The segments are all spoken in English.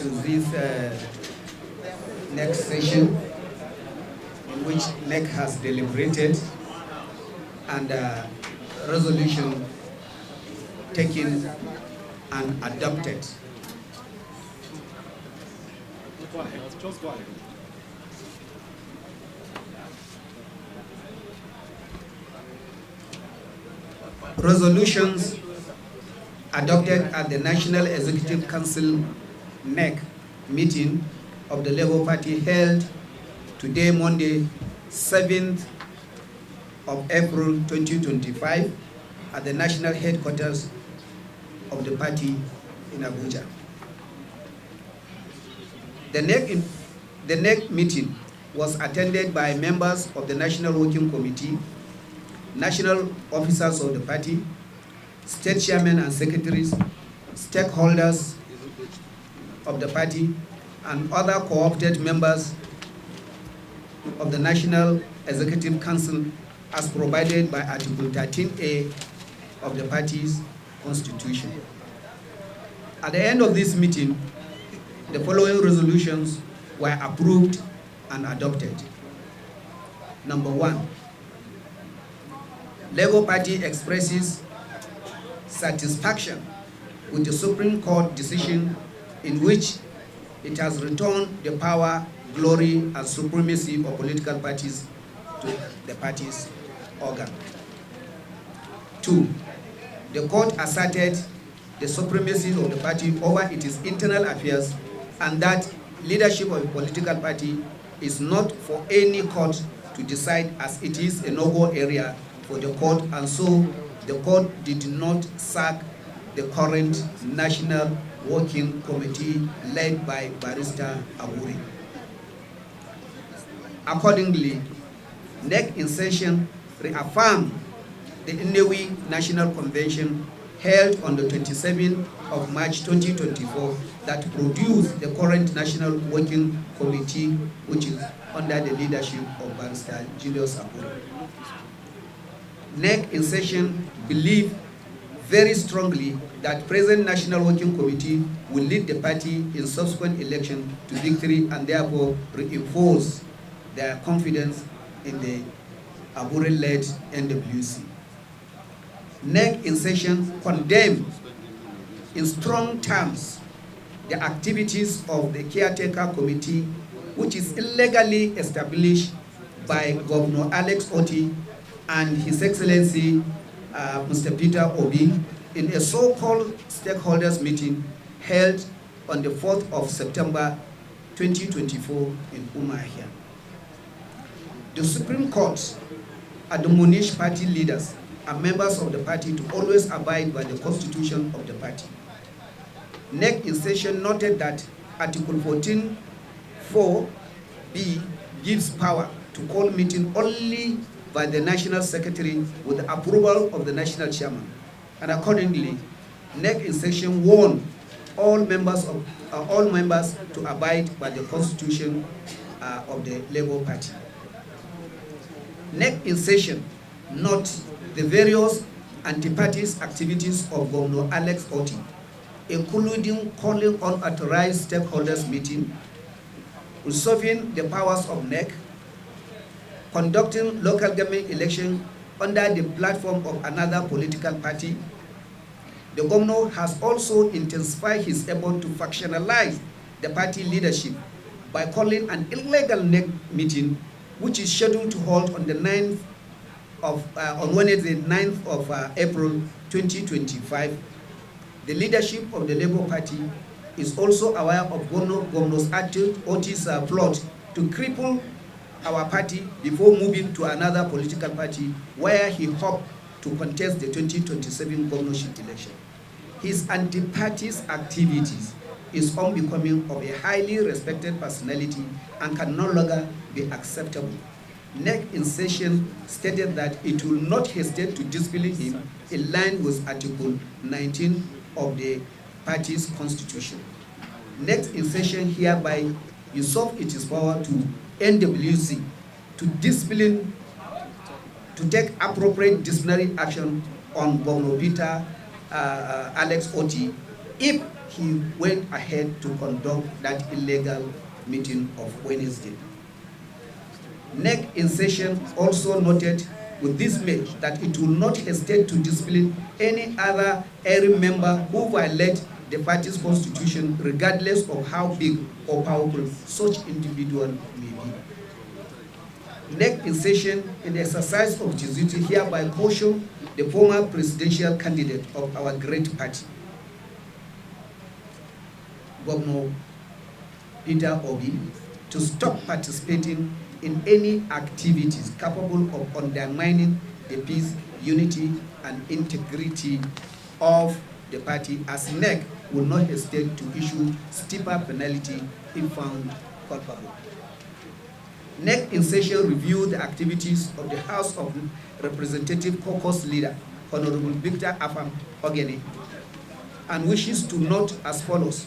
to this next session in which NEC has deliberated and resolution taken and adopted. Go ahead. Just go ahead. Resolutions adopted at the National Executive Council NEC meeting of the Labour Party held today, Monday, 7th of April 2025 at the national headquarters of the party in Abuja. The NEC meeting was attended by members of the National Working Committee, national officers of the party, state chairmen and secretaries, stakeholders of the party, and other co-opted members of the National Executive Council as provided by Article 13A of the party's constitution. At the end of this meeting, the following resolutions were approved and adopted. Number 1, Labour Party expresses satisfaction with the Supreme Court decision in which it has returned the power, glory, and supremacy of political parties to the party's organ. 2, the court asserted the supremacy of the party over its internal affairs and that leadership of a political party is not for any court to decide, as it is a no-go area for the court, and so the court did not sack the current National Working Committee led by Barrister Aburi. Accordingly, NEC in session reaffirmed the Nnewi National Convention held on the 27th of March 2024 that produced the current National Working Committee, which is under the leadership of Barrister Julius Aburi. NEC in session believe very strongly that present National Working Committee will lead the party in subsequent election to victory and therefore reinforce their confidence in the Aburi-led NWC. NEC in session condemned in strong terms the activities of the caretaker committee, which is illegally established by Governor Alex Otti and His Excellency Mr. Peter Obi in a so-called stakeholders meeting held on the 4th of September 2024 in Umuahia. The Supreme Court admonished party leaders and members of the party to always abide by the constitution of the party. NEC in session noted that Article 14(4)(b) gives power to call meeting only by the National Secretary with the approval of the National Chairman. And accordingly, NEC in session warned all members to abide by the constitution of the Labour Party. NEC in session note the various anti-parties activities of Governor Alex Otti, including calling unauthorized stakeholders meeting, resolving the powers of NEC, conducting local government election under the platform of another political party. The governor has also intensified his effort to factionalize the party leadership by calling an illegal NEC meeting, which is scheduled to hold on the 9th on Wednesday, 9th of April 2025. The leadership of the Labour Party is also aware of Governor Otti's plot to cripple our party before moving to another political party where he hoped to contest the 2027 governorship election. His anti-party's activities is unbecoming of a highly respected personality and can no longer be acceptable. NEC in session stated that it will not hesitate to discipline him in line with Article 19 of the party's constitution. NEC in session hereby usurp its power to NWC to discipline, to take appropriate disciplinary action on Governor Peter Alex Otti if he went ahead to conduct that illegal meeting of Wednesday. NEC in session also noted with dismay that it will not hesitate to discipline any other erring member who violates the party's constitution, regardless of how big or powerful such individual may be. NEC in session, in the exercise of its duty, hereby caution the former presidential candidate of our great party, Governor Peter Obi, to stop participating in any activities capable of undermining the peace, unity, and integrity of the party, as NEC will not hesitate to issue steeper penalty if found culpable. NEC in session reviewed the activities of the House of Representative Caucus leader, Honorable Victor Afam Ogene, and wishes to note as follows: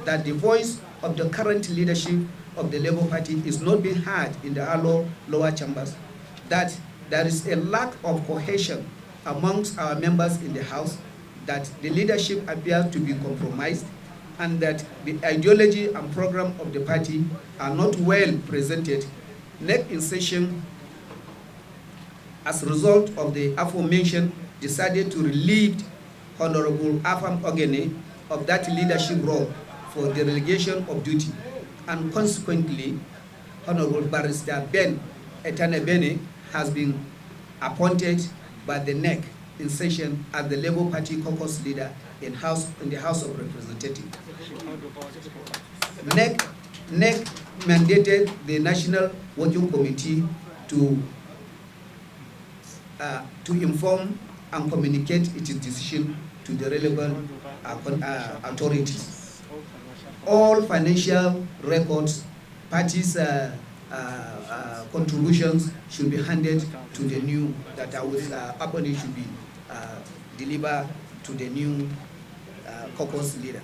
that the voice of the current leadership of the Labour Party is not being heard in the lower chambers, that there is a lack of cohesion amongst our members in the House, that the leadership appears to be compromised, and that the ideology and program of the party are not well presented. NEC in session, as a result of the aforementioned, decided to relieve Honorable Afam Ogene of that leadership role for the delegation of duty, and consequently, Honorable Barrister Ben Etanebene has been appointed by the NEC in session as the Labour Party caucus leader in the House of Representatives. NEC mandated the National Working Committee to inform and communicate its decision to the relevant authorities. All financial records, parties' contributions should be handed to the new, that Akpoti should be delivered to the new caucus leader.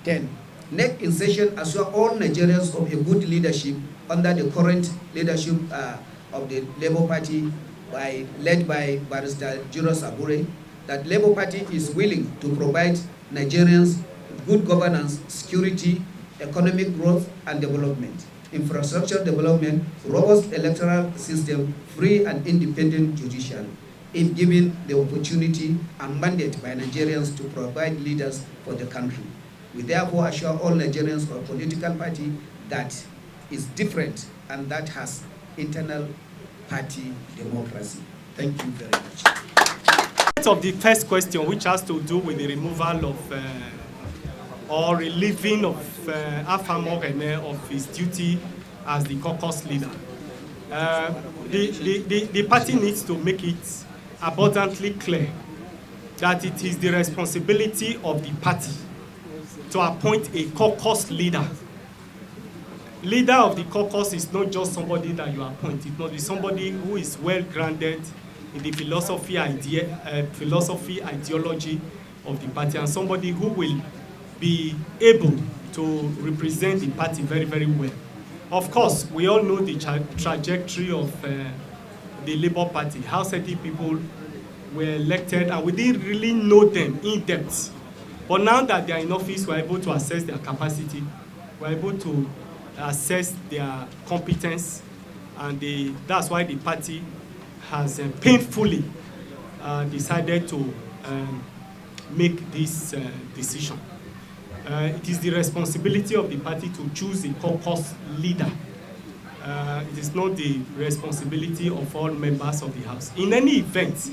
10. NEC in session assure all Nigerians of a good leadership under the current leadership of the Labour Party led by Barrister Juros Abure, that Labour Party is willing to provide Nigerians good governance, security, economic growth and development, infrastructure development, robust electoral system, free and independent judiciary, if given the opportunity and mandate by Nigerians to provide leaders for the country. We therefore assure all Nigerians of a political party that is different and that has internal party democracy. Thank you very much. Of the first question, which has to do with the removal of or relieving of Afam Ogene of his duty as the caucus leader. The party needs to make it abundantly clear that it is the responsibility of the party to appoint a caucus leader. Leader of the caucus is not just somebody that you appoint. It must be somebody who is well grounded in the philosophy, ideology of the party, and somebody who will be able to represent the party very, very well. Of course, we all know the trajectory of the Labour Party, how certain people were elected, and we didn't really know them in depth. But now that they are in office, we're able to assess their capacity, we're able to assess their competence, and that's why the party has painfully decided to make this decision. It is the responsibility of the party to choose a caucus leader. It is not the responsibility of all members of the House. In any event,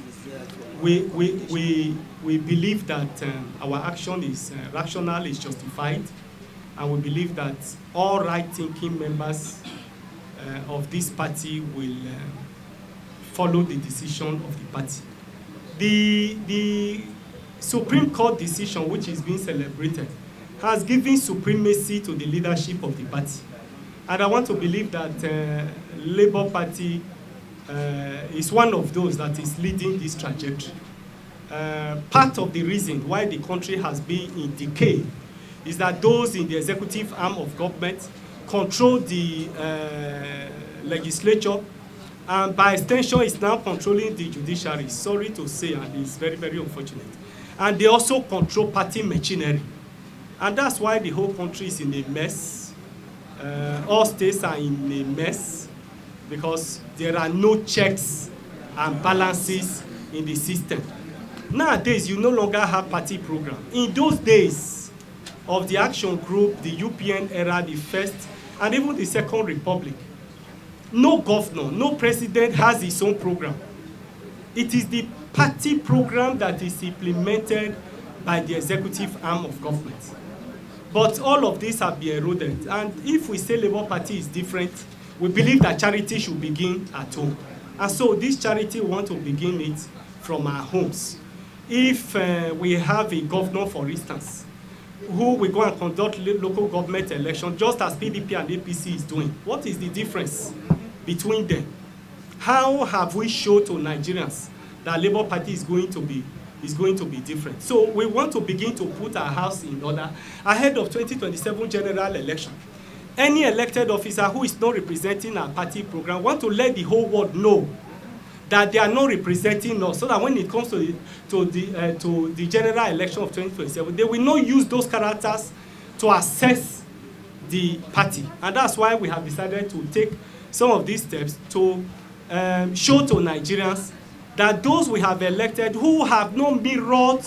we believe that our action is rational, is justified, and we believe that all right-thinking members of this party will follow the decision of the party. The Supreme Court decision, which is being celebrated, has given supremacy to the leadership of the party. And I want to believe that Labour Party is one of those that is leading this trajectory. Part of the reason why the country has been in decay is that those in the executive arm of government control the legislature, and by extension is now controlling the judiciary. Sorry to say, and it's very, very unfortunate. and they also control party machinery. And that's why the whole country is in a mess. All states are in a mess because there are no checks and balances in the system. Nowadays, you no longer have party program. In those days of the Action Group, the UPN era, the First, and even the Second Republic, no governor, no president has his own program. It is the party program that is implemented by the executive arm of government. But all of these have been eroded. And if we say Labour Party is different, we believe that charity should begin at home. And so this charity, we want to begin it from our homes. If we have a governor, for instance, who will go and conduct local government election, just as PDP and APC is doing, what is the difference between them? How have we shown to Nigerians that Labour Party is going to be different? So we want to begin to put our house in order ahead of 2027 general election. Any elected officer who is not representing our party program want to let the whole world know that they are not representing us, so that when it comes to the general election of 2027, they will not use those characters to assess the party. And that's why we have decided to take some of these steps to show to Nigerians that those we have elected who have not mirrored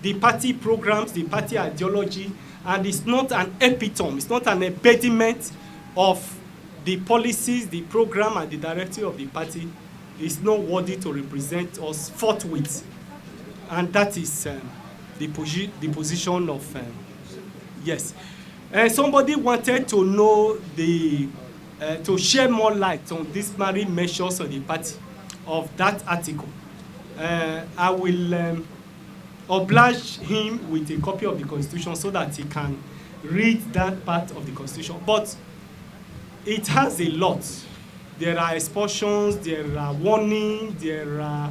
the party programs, the party ideology, and it's not an epitome, it's not an embodiment of the policies, the program, and the directive of the party, is not worthy to represent us forthwith. And that is the position of, yes. Somebody wanted to know to share more light on disciplinary measures of the party of that article. I will oblige him with a copy of the Constitution so that he can read that part of the Constitution. But it has a lot. There are expulsions, there are warnings, there are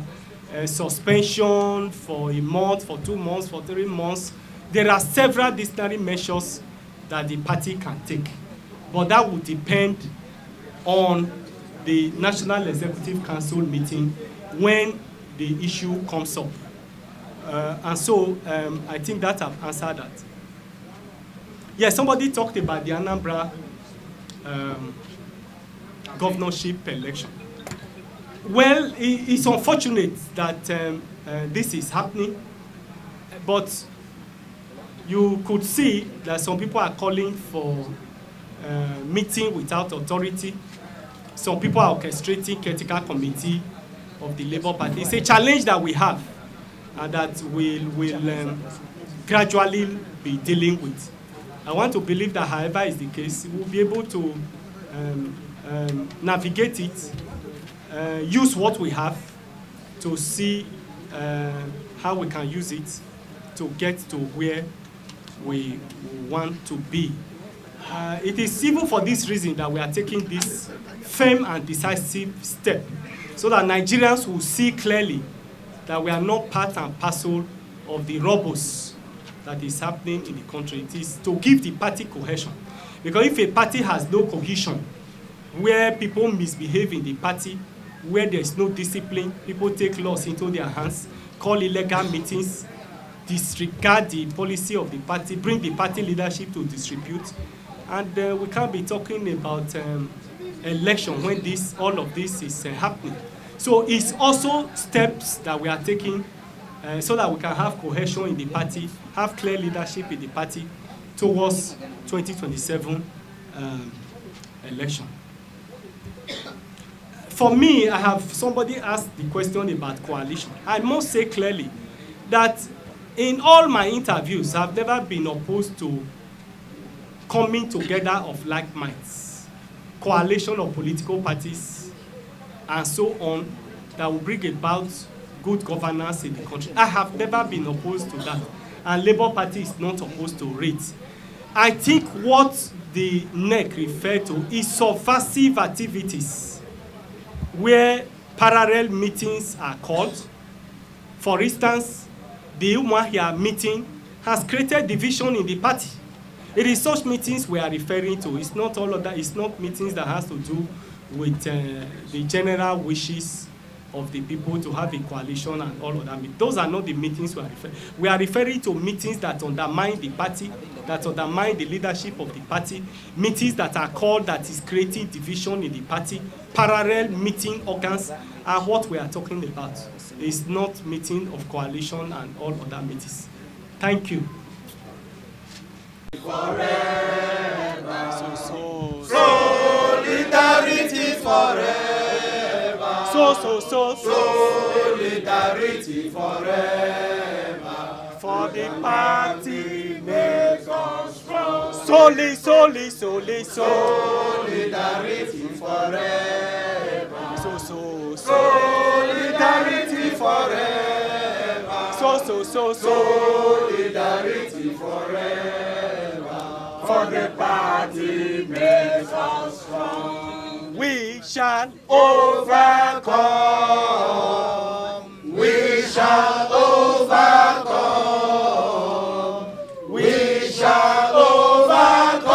suspension for a month, for 2 months, for 3 months. There are several disciplinary measures that the party can take. But that will depend on the National Executive Council meeting when the issue comes up. And so I think that I've answered that. Yes, somebody talked about the Anambra governorship election. Well, it's unfortunate that this is happening, but you could see that some people are calling for meeting without authority. Some people are orchestrating critical committee of the Labour Party. It's a challenge that we have and that we'll gradually be dealing with. I want to believe that however is the case, we'll be able to navigate it, use what we have to see how we can use it to get to where we want to be. It is even for this reason that we are taking this firm and decisive step, so that Nigerians will see clearly that we are not part and parcel of the rubbles that is happening in the country. It is to give the party cohesion. Because if a party has no cohesion, where people misbehave in the party, where there is no discipline, people take laws into their hands, call illegal meetings, disregard the policy of the party, bring the party leadership to disrepute, and we can't be talking about election when all of this is happening. So it's also steps that we are taking so that we can have cohesion in the party, have clear leadership in the party towards 2027 election. For me, somebody asked the question about coalition. I must say clearly that in all my interviews, I've never been opposed to coming together of like minds, coalition of political parties, and so on, that will bring about good governance in the country. I have never been opposed to that, and Labour Party is not opposed to it. I think what the NEC referred to is subversive activities, where parallel meetings are called. For instance, the Umuahia meeting has created division in the party. It is such meetings we are referring to. It's not all of that. It's not meetings that has to do with the general wishes of the people to have a coalition and all of that. Those are not the meetings we are referring. We are referring to meetings that undermine the party, that undermine the leadership of the party, meetings that are called that is creating division in the party. Parallel meeting organs are what we are talking about. It's not meeting of coalition and all other meetings. Thank you. Forever. Solidarity forever. Solidarity forever. For the party Make us strong. Solidarity forever. Solidarity forever. Solidarity forever. For the party makes us strong. We shall overcome. We shall overcome. We shall overcome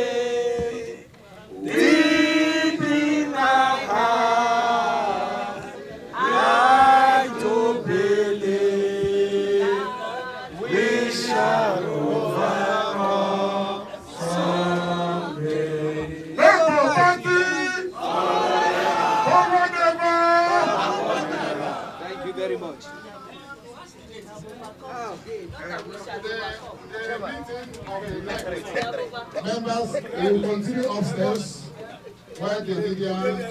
someday. Deep in our heart, I do believe we shall overcome someday. Thank you very much. Members, we will continue upstairs while the media